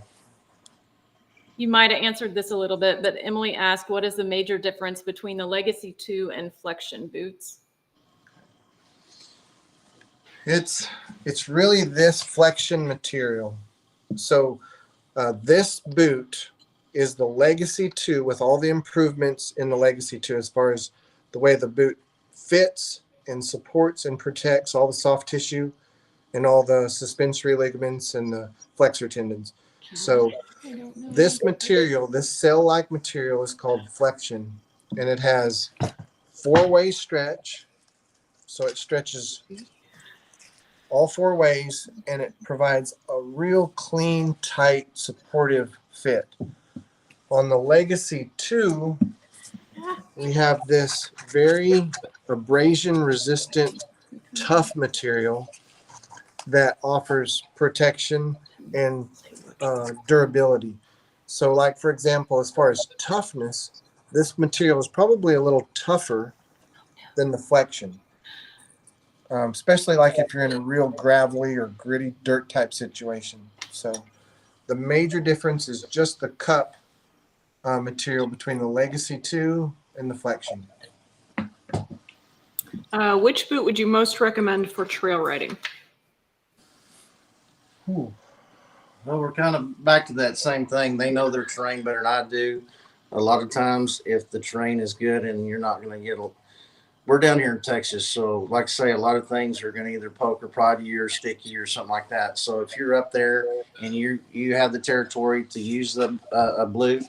You might have answered this a little bit, but Emily asked, what is the major difference between the Legacy 2 and Flexion boots? It's really this Flexion material. So this boot is the Legacy 2 with all the improvements in the Legacy 2 as far as the way the boot fits and supports and protects all the soft tissue and all the suspensory ligaments and the flexor tendons. So this material, this cell-like material, is called Flexion, and it has 4-way stretch. So it stretches all 4 ways, and it provides a real clean, tight, supportive fit. On the Legacy 2, we have this very abrasion resistant, tough material that offers protection and durability. So like, for example, as far as toughness, this material is probably a little tougher than the Flexion, especially like if you're in a real gravelly or gritty dirt type situation. So the major difference is just the cup material between the Legacy 2 and the Flexion. Which boot would you most recommend for trail riding? Ooh. Well, we're kind of back to that same thing. They know their terrain better than I do. A lot of times, if the terrain is good and you're not going to get we're down here in Texas, so like I say, a lot of things are going to either poke or prod you or stick you or something like that. So if you're up there and you have the territory to use a blue,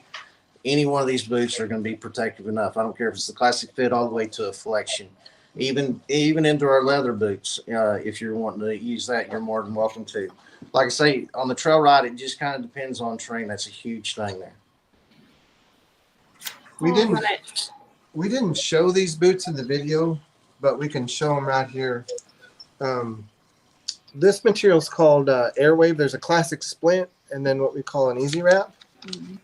any one of these boots are going to be protective enough. I don't care if it's the Classic Fit all the way to a Flexion, even into our leather boots. If you're wanting to use that, you're more than welcome to. Like I say, on the trail ride, it just kind of depends on terrain. That's a huge thing there. We didn't show these boots in the video, but we can show them right here. This material is called Airwave. There's a Classic Splint and then what we call an Easy Wrap. Mm-hmm.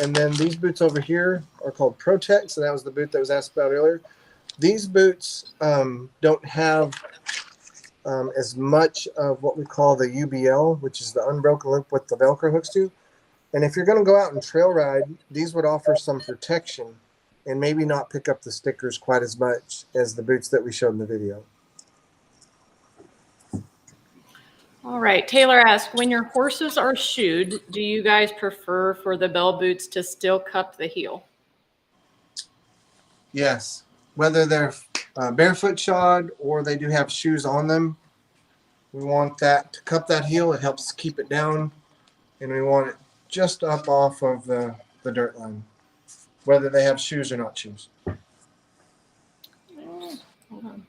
And then these boots over here are called Protect. So that was the boot that was asked about earlier. These boots don't have as much of what we call the UBL, which is the unbroken loop with the Velcro hooks to. And if you're going to go out and trail ride, these would offer some protection and maybe not pick up the stickers quite as much as the boots that we showed in the video. All right. Taylor asked, when your horses are shoed, do you guys prefer for the bell boots to still cup the heel? Yes. Whether they're barefoot shod or they do have shoes on them, we want that to cup that heel. It helps keep it down, and we want it just up off of the dirt line, whether they have shoes or not shoes. Hold on.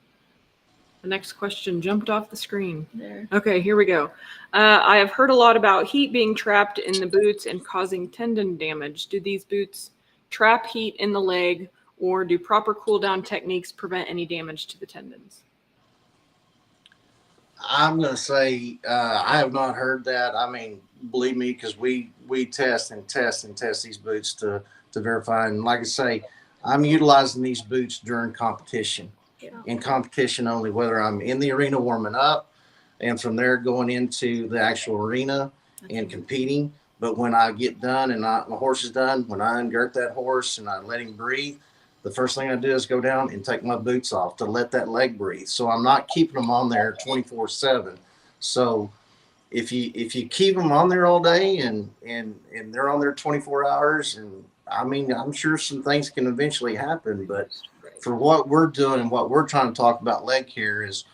The next question jumped off the screen. There. Okay, here we go. I have heard a lot about heat being trapped in the boots and causing tendon damage. Do these boots trap heat in the leg, or do proper cool down techniques prevent any damage to the tendons? I'm going to say I have not heard that. I mean, believe me, because we test these boots to verify. And like I say, I'm utilizing these boots during competition. Yeah. In competition only, whether I'm in the arena warming up and from there going into the actual arena and competing. But when I get done and my horse is done, when I ungirt that horse and I let him breathe, the first thing I do is go down and take my boots off to let that leg breathe. So I'm not keeping them on there 24/7. So if you keep them on there all day and they're on there 24 hours, and I mean, I'm sure some things can eventually happen, but for what we're doing and what we're trying to talk about leg care is,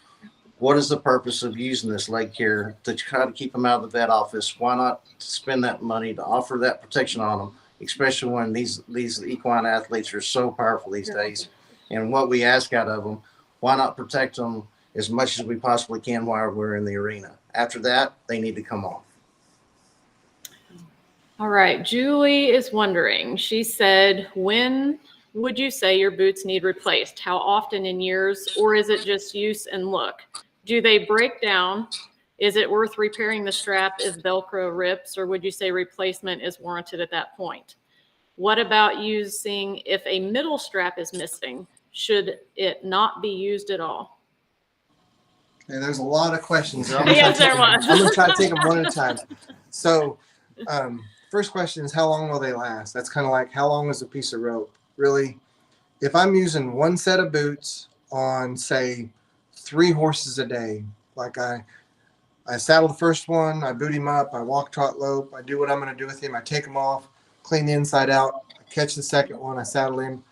what is the purpose of using this leg care to try to keep them out of the vet office? Why not spend that money to offer that protection on them, especially when these equine athletes are so powerful these days? And what we ask out of them, why not protect them as much as we possibly can while we're in the arena? After that, they need to come off. All right. Julie is wondering, she said, when would you say your boots need replaced? How often in years, or is it just use and look? Do they break down? Is it worth repairing the strap if Velcro rips, or would you say replacement is warranted at that point? What about using if a middle strap is missing? Should it not be used at all? Okay, there's a lot of questions. Yes, there was. I'm going to try to take them one at a time. So first question is, how long will they last? That's kind of like, how long is a piece of rope? Really, if I'm using one set of boots on, say, 3 horses a day, like I saddle the first one, I boot him up, I walk, trot, lope, I do what I'm going to do with him, I take him off, clean the inside out, I catch the second one, I saddle him,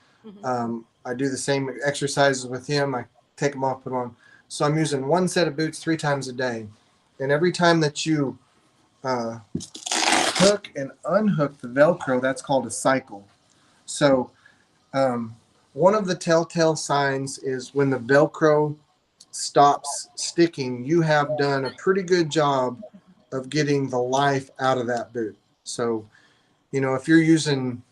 I do the same exercises with him, I take him off, put him on. So I'm using one set of boots 3 times a day, and every time that you hook and unhook the Velcro, that's called a cycle. So one of the telltale signs is when the Velcro stops sticking, you have done a pretty good job of getting the life out of that boot. So You know, if you're using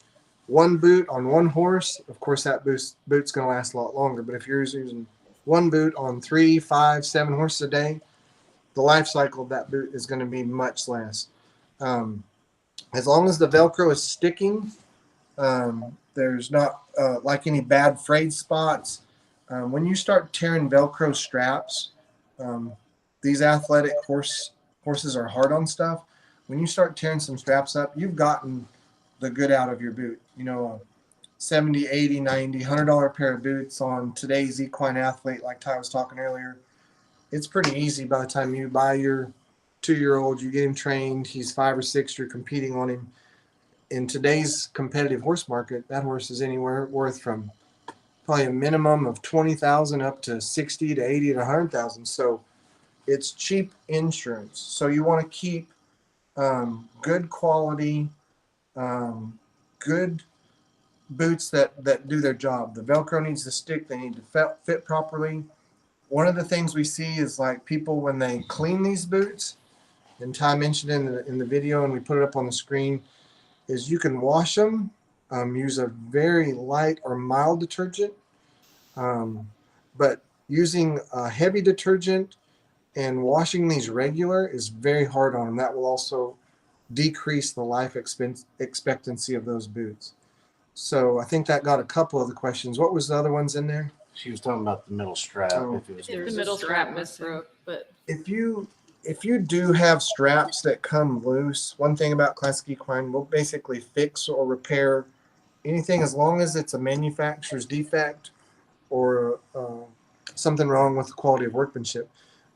one boot on one horse, of course that boot's going to last a lot longer. But if you're using one boot on 3, 5, 7 horses a day, the life cycle of that boot is going to be much less. As long as the Velcro is sticking, there's not like any bad frayed spots. When you start tearing Velcro straps, these athletic horses are hard on stuff. When you start tearing some straps up, you've gotten the good out of your boot. You know, 70, 80, 90, $100 pair of boots on today's equine athlete, like Ty was talking earlier. It's pretty easy by the time you buy your 2-year-old, you get him trained, he's 5 or 6, you're competing on him. In today's competitive horse market, that horse is anywhere worth from probably a minimum of 20,000 up to 60 to 80 to 100,000. So it's cheap insurance. So you want to keep good quality, good boots that do their job. The Velcro needs to stick. They need to fit properly. One of the things we see is like people when they clean these boots, and Ty mentioned in the video, and we put it up on the screen, is you can wash them, use a very light or mild detergent, but using a heavy detergent and washing these regular is very hard on them. That will also decrease the life expectancy of those boots. So I think that got a couple of the questions. What was the other ones in there? She was talking about the middle strap. Oh. If it was If There's the a middle strap strap missing. misbroke, but If you do have straps that come loose, one thing about Classic Equine, we'll basically fix or repair anything as long as it's a manufacturer's defect or something wrong with the quality of workmanship.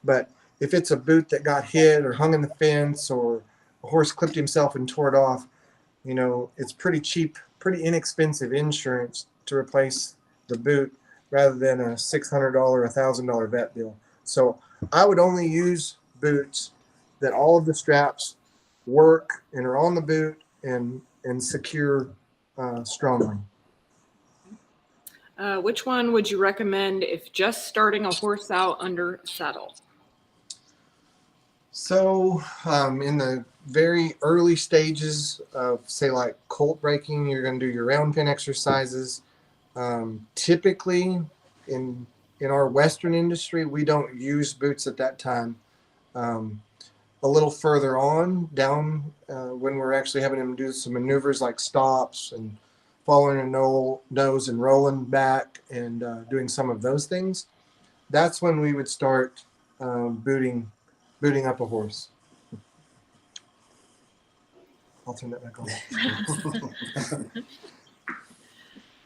But if it's a boot that got hit or hung in the fence or a horse clipped himself and tore it off, you know, it's pretty cheap, pretty inexpensive insurance to replace the boot rather than a $600 or $1,000 vet bill. So I would only use boots that all of the straps work and are on the boot and secure strongly. Which one would you recommend if just starting a horse out under saddle? So in the very early stages of, say, like colt breaking, you're going to do your round pin exercises. Typically in our Western industry, we don't use boots at that time. A little further on down, when we're actually having them do some maneuvers like stops and following a nose and rolling back and doing some of those things, that's when we would start booting up a horse. I'll turn that back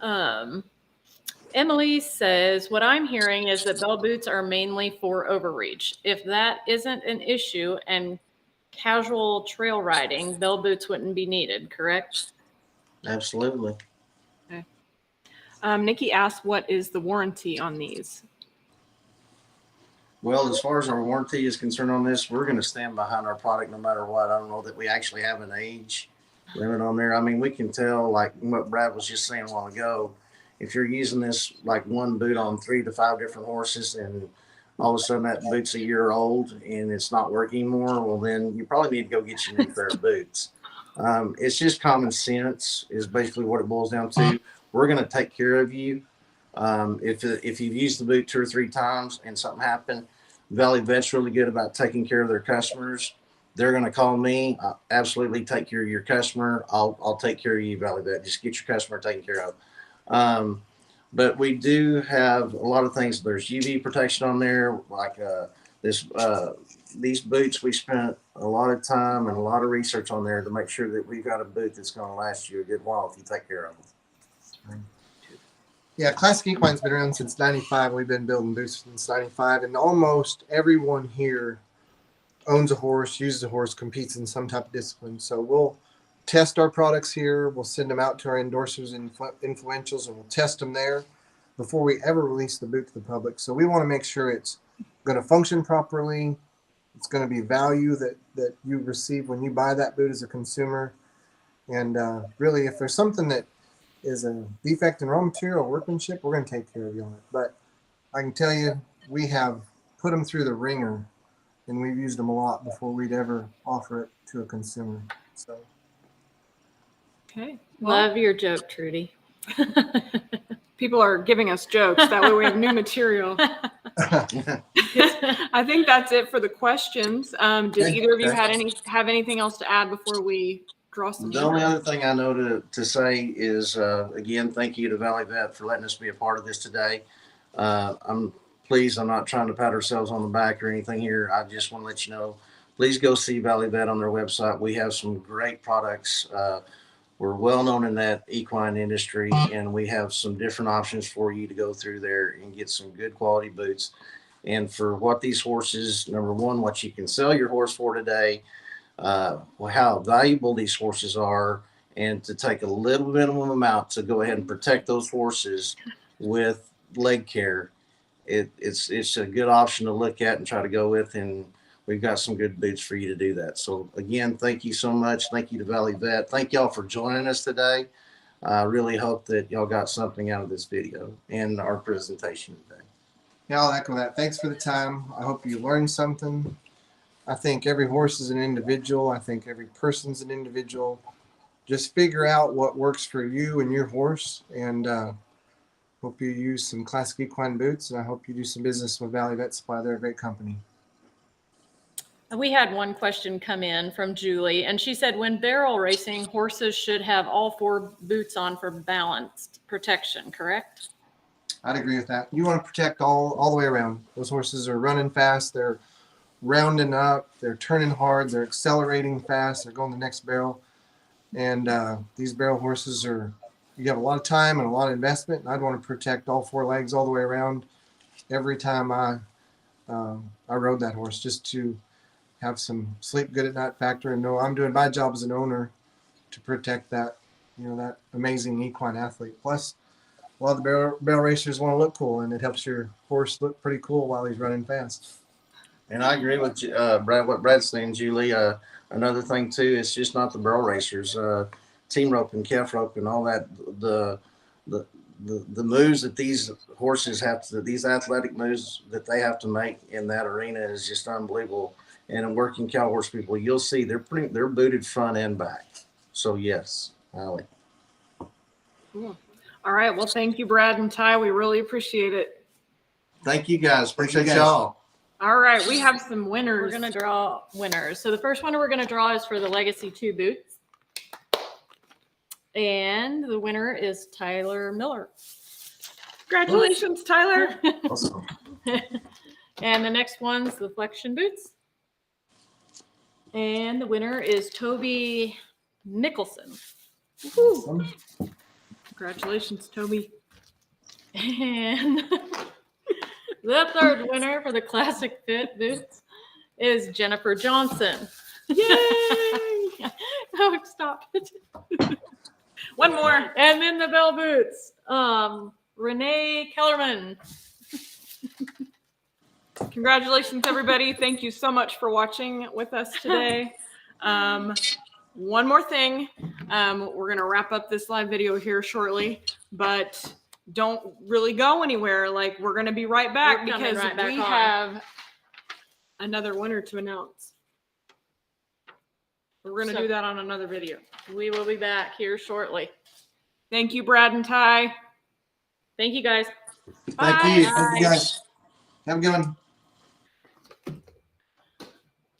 on. Emily says, what I'm hearing is that bell boots are mainly for overreach. If that isn't an issue and casual trail riding, bell boots wouldn't be needed, correct? Absolutely. Nikki asked, what is the warranty on these? Well, as far as our warranty is concerned on this, we're going to stand behind our product no matter what. I don't know that we actually have an age limit on there. I mean, we can tell, like what Brad was just saying a while ago, if you're using this like one boot on 3 to 5 different horses and all of a sudden that boot's a year old and it's not working anymore, well, then you probably need to go get you a new pair of boots. It's just common sense is basically what it boils down to. We're going to take care of you. If you've used the boot 2 or 3 times and something happened, Valley Vet's really good about taking care of their customers. They're going to call me. I'll absolutely take care of your customer. I'll take care of you, Valley Vet. Just get your customer taken care of. But we do have a lot of things. There's UV protection on there, like these boots. We spent a lot of time and a lot of research on there to make sure that we've got a boot that's going to last you a good while if you take care of them. Yeah, Classic Equine's been around since 95. We've been building boots since 95, and almost everyone here owns a horse, uses a horse, competes in some type of discipline. So we'll test our products here. We'll send them out to our endorsers and influentials, and we'll test them there before we ever release the boot to the public. So we want to make sure it's going to function properly. It's going to be value that you receive when you buy that boot as a consumer. And really, if there's something that is a defect in raw material or workmanship, we're going to take care of you on it. But I can tell you, we have put them through the ringer, and we've used them a lot before we'd ever offer it to a consumer. So Okay. Well, Love your joke, Trudy. people are giving us jokes. That way we have new material. I think that's it for the questions. Did Okay. either of you have anything else to add before we draw some? The only other thing I know to say is, again, thank you to Valley Vet for letting us be a part of this today. I'm pleased. I'm not trying to pat ourselves on the back or anything here. I just want to let you know, please go see Valley Vet on their website. We have some great products. We're well known in that equine industry, and we have some different options for you to go through there and get some good quality boots. And for what these horses, number one, what you can sell your horse for today, how valuable these horses are, and to take a little minimum amount to go ahead and protect those horses with leg care. It's a good option to look at and try to go with, and we've got some good boots for you to do that. So again, thank you so much. Thank you to Valley Vet. Thank y'all for joining us today. I really hope that y'all got something out of this video and our presentation today. Yeah, I'll echo that. Thanks for the time. I hope you learned something. I think every horse is an individual. I think every person's an individual. Just figure out what works for you and your horse, and hope you use some Classic Equine boots, and I hope you do some business with Valley Vet Supply. They're a great company. We had one question come in from Julie, and she said, when barrel racing, horses should have all 4 boots on for balanced protection, correct? I'd agree with that. You want to protect all the way around. Those horses are running fast. They're rounding up. They're turning hard. They're accelerating fast. They're going the next barrel. And these barrel horses you have a lot of time and a lot of investment. And I'd want to protect all 4 legs all the way around every time I rode that horse, just to have some sleep good at night factor and know I'm doing my job as an owner to protect that, that amazing equine athlete. Plus, a lot of the barrel racers want to look cool, and it helps your horse look pretty cool while he's running fast. And I agree with Brad, what Brad's saying, Julie. Another thing too, it's just not the barrel racers, team rope and calf rope and all that. The moves that these horses these athletic moves that they have to make in that arena is just unbelievable. And in working cow horse people, you'll see they're booted front and back. So yes, Allie. Cool. All right. Well, thank you, Brad and Ty. We really appreciate it. Thank you guys. Appreciate guys. y'all. All right. We have some winners. We're going to draw winners. So the first winner we're going to draw is for the Legacy 2 boots. And the winner is Tyler Miller. Congratulations, Tyler. Awesome. And the next one's the Flexion boots. And the winner is Toby Nicholson. Awesome. Congratulations, Toby. And the third winner for the Classic Fit boots is Jennifer Johnson. Yay! Oh, stop it. One more. And then the bell boots, Renee Kellerman. Congratulations, everybody. Thank you so much for watching with us today. One more thing. We're going to wrap up this live video here shortly, but don't really go anywhere. Like, we're going to be right back because we have another winner to announce. We're going to do that on another video. We will be back here shortly. Thank you, Brad and Ty. Thank you, guys. Thank you. Thank you, guys. Have a good one.